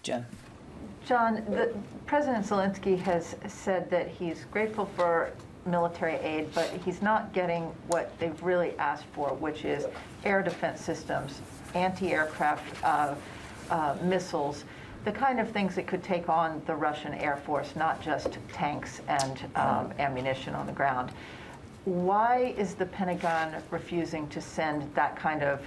Jen. John, President Zelensky has said that he's grateful for military aid, but he's not getting what they've really asked for, which is air defense systems, anti-aircraft missiles, the kind of things that could take on the Russian Air Force, not just tanks and ammunition on the ground. Why is the Pentagon refusing to send that kind of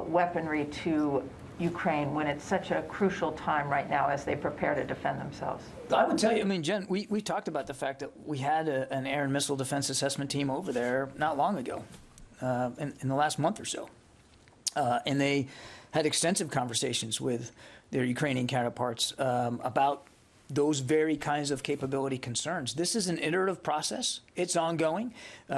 weaponry to Ukraine when it's such a crucial time right now as they prepare to defend themselves? I would tell you, I mean, Jen, we talked about the fact that we had an air and missile defense assessment team over there not long ago, in the last month or so. And they had extensive conversations with their Ukrainian counterparts about those very kinds of capability concerns. This is an iterative process. It's ongoing.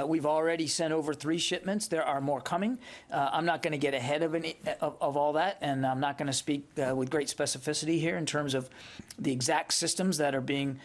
We've already sent over 3 shipments. There are more coming. I'm not going to get ahead of all that, and I'm not going to speak with great specificity here in terms of the exact systems that are being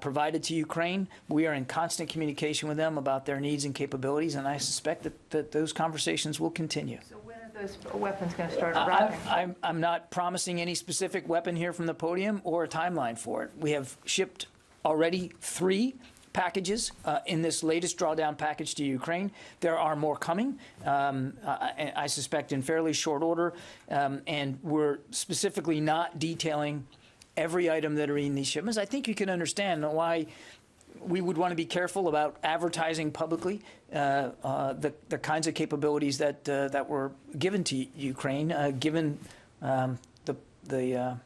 provided to Ukraine. We are in constant communication with them about their needs and capabilities, and I suspect that those conversations will continue. So when are those weapons going to start arriving? I'm not promising any specific weapon here from the podium or a timeline for it. We have shipped already 3 packages in this latest drawdown package to Ukraine. There are more coming, I suspect in fairly short order, and we're specifically not detailing every item that are in these shipments. I think you can understand why we would want to be careful about advertising publicly the kinds of capabilities that were given to Ukraine, given the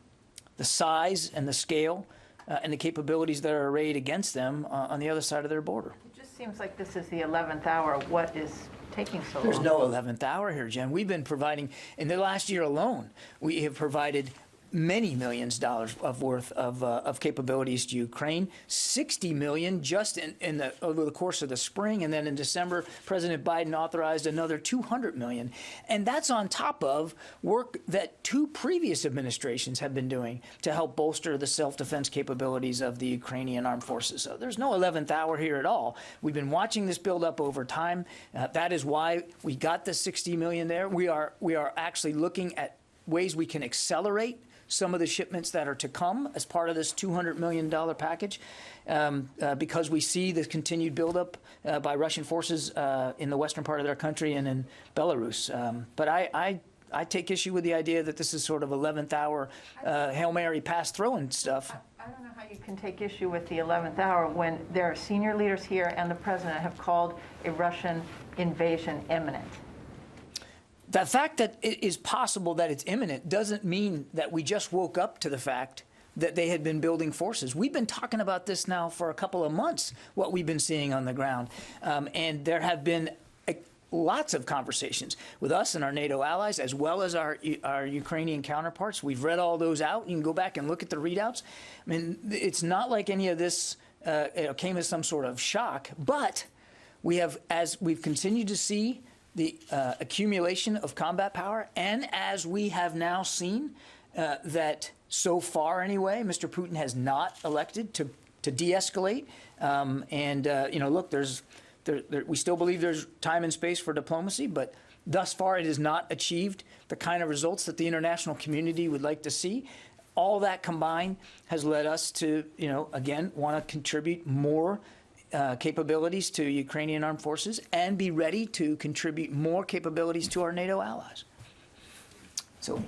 size and the scale and the capabilities that are arrayed against them on the other side of their border. It just seems like this is the 11th hour. What is taking so long? There's no 11th hour here, Jen. We've been providing, in the last year alone, we have provided many millions of dollars worth of capabilities to Ukraine, 60 million just over the course of the spring, and then in December, President Biden authorized another 200 million. And that's on top of work that 2 previous administrations have been doing to help bolster the self-defense capabilities of the Ukrainian armed forces. So there's no 11th hour here at all. We've been watching this build up over time. That is why we got the 60 million there. We are actually looking at ways we can accelerate some of the shipments that are to come as part of this $200 million package, because we see the continued buildup by Russian forces in the western part of their country and in Belarus. But I take issue with the idea that this is sort of 11th hour Hail Mary pass throwing stuff. I don't know how you can take issue with the 11th hour when there are senior leaders here and the president have called a Russian invasion imminent. The fact that it is possible that it's imminent doesn't mean that we just woke up to the fact that they had been building forces. We've been talking about this now for a couple of months, what we've been seeing on the ground. And there have been lots of conversations with us and our NATO allies, as well as our Ukrainian counterparts. We've read all those out. You can go back and look at the readouts. I mean, it's not like any of this came as some sort of shock, but we have, as we've continued to see the accumulation of combat power, and as we have now seen that so far anyway, Mr. Putin has not elected to de-escalate. Look, we still believe there's time and space for diplomacy, but thus far it has not achieved the kind of results that the international community would like to see. All that combined has led us to, again, want to contribute more capabilities to Ukrainian armed forces and be ready to contribute more capabilities to our NATO allies. So